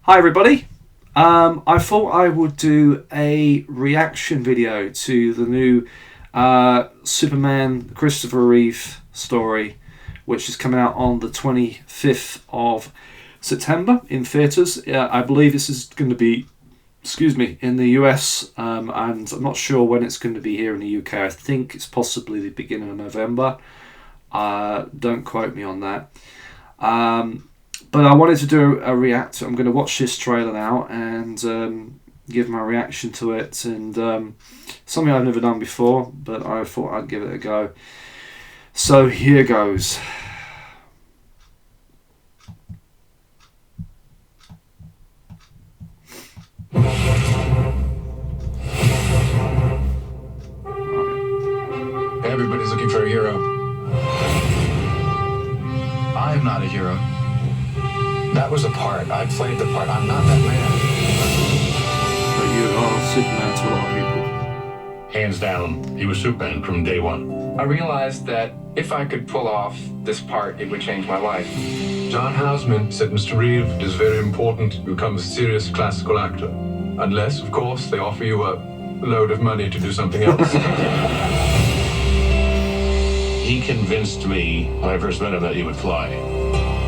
Hi everybody. I thought I would do a reaction video to the new Superman Christopher Reeve Story, which is coming out on the 25th of September in theatres. I believe this is going to be, in the US, and I'm not sure when it's going to be here in the UK. I think it's possibly the beginning of November. Don't quote me on that. But I wanted to do a react. I'm going to watch this trailer now and give my reaction to it. And something I've never done before, but I thought I'd give it a go. So here goes. Everybody's looking for a hero. I'm not a hero. That was a part. I played the part. I'm not that man. But you are Superman to a lot of people. Hands down, he was Superman from day one. I realized that if I could pull off this part, it would change my life. John Houseman said, Mr. Reeve, it is very important to become a serious classical actor. Unless, of course, they offer you a load of money to do something else. He convinced me when I first met him that he would fly.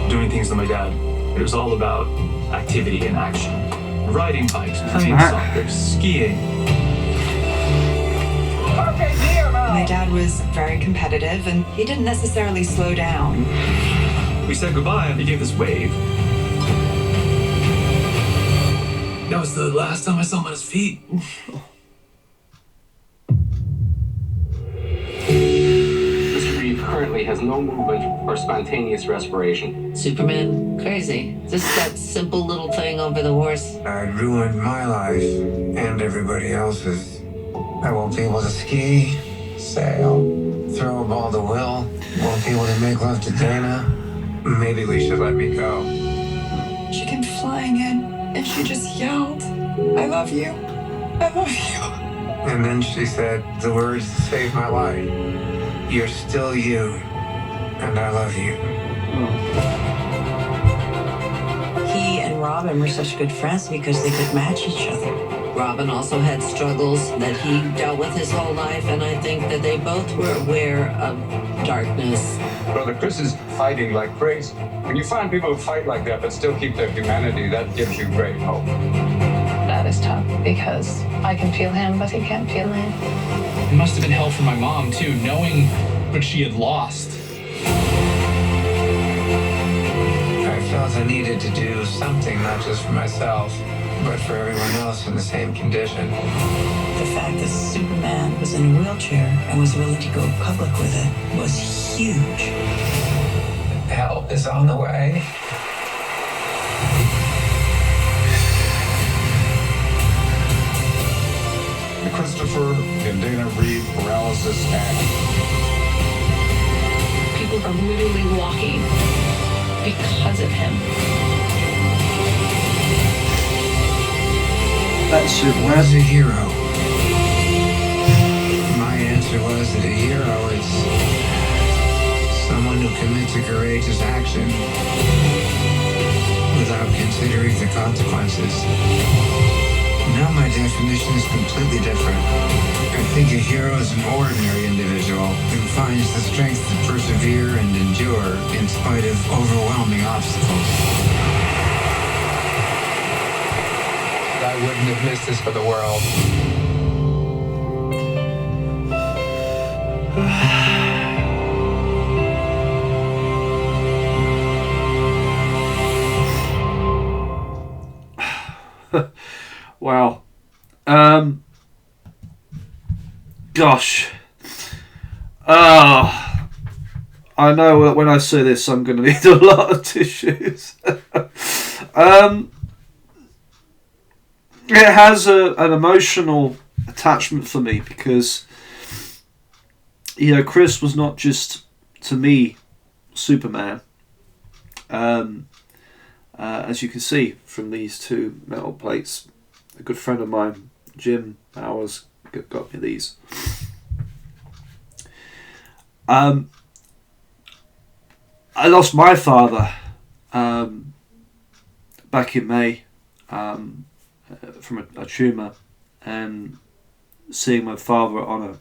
Doing things with my dad. It was all about activity and action. Riding bikes, playing soccer, skiing. My dad was very competitive and he didn't necessarily slow down. We said goodbye and he gave this wave. That was the last time I saw him on his feet. Currently has no movement or spontaneous respiration. Superman, crazy. Just that simple little thing over the horse. I ruined my life and everybody else's. I won't be able to ski, sail, throw a ball to Will. Won't be able to make love to Dana. Maybe we should let me go. She came flying in and she just yelled, "I love you. I love you." And then she said the words that saved my life. You're still you, and I love you. He and Robin were such good friends because they could match each other. Robin also had struggles that he dealt with his whole life, and I think that they both were aware of darkness. Brother Chris is fighting like crazy. When you find people who fight like that but still keep their humanity, that gives you great hope. That is tough because I can feel him, but he can't feel me. It must have been hell for my mom, too, knowing what she had lost. I felt I needed to do something, not just for myself, but for everyone else in the same condition. The fact that Superman was in a wheelchair and was willing to go public with it was huge. Help is on the way. The Christopher and Dana Reeve paralysis act. People are literally walking because of him. That's Superman. Was a hero. My answer was that a hero is someone who commits a courageous action without considering the consequences. Now my definition is completely different. I think a hero is an ordinary individual who finds the strength to persevere and endure in spite of overwhelming obstacles. I wouldn't have missed this for the world. Wow. Gosh. I know that when I say this, I'm going to need a lot of tissues. It has an emotional attachment for me because, Chris was not just, to me, Superman. As you can see from these two metal plates, a good friend of mine, Jim Bowers, got me these. I lost my father back in May from a tumour, and seeing my father on a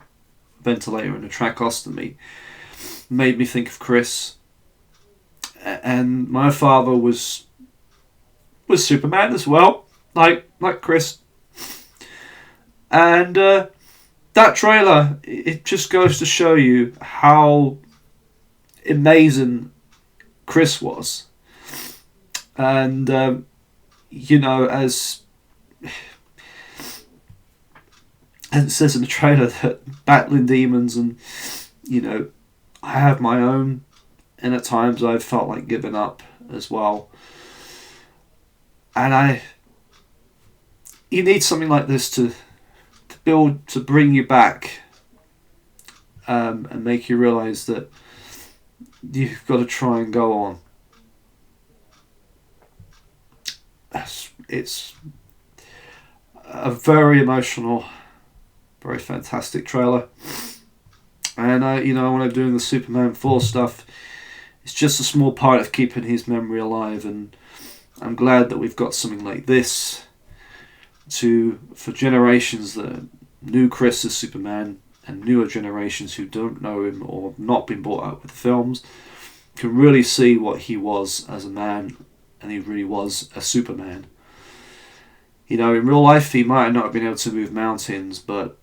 ventilator and a tracheostomy made me think of Chris. And my father was Superman as well, like Chris. And that trailer, it just goes to show you how amazing Chris was. And you know, as it says in the trailer, that battling demons, and you know, I have my own, and at times I've felt like giving up as well. And you need something like this to bring you back, and make you realise that you've got to try and go on. It's a very emotional, very fantastic trailer. And you know, when I'm doing the Superman 4 stuff, it's just a small part of keeping his memory alive, and I'm glad that we've got something like this for generations that knew Chris as Superman, and newer generations who don't know him or have not been brought up with the films can really see what he was as a man, and he really was a Superman. You know, in real life he might not have been able to move mountains, but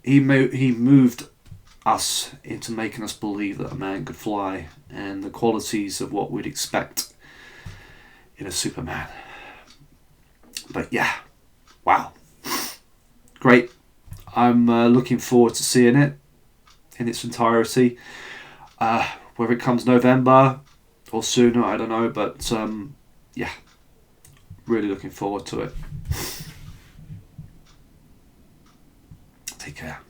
he moved us into making us believe that a man could fly, and the qualities of what we'd expect in a Superman. But yeah, wow, great. I'm looking forward to seeing it in its entirety. Whether it comes November or sooner, I don't know, but yeah, really looking forward to it. Take care.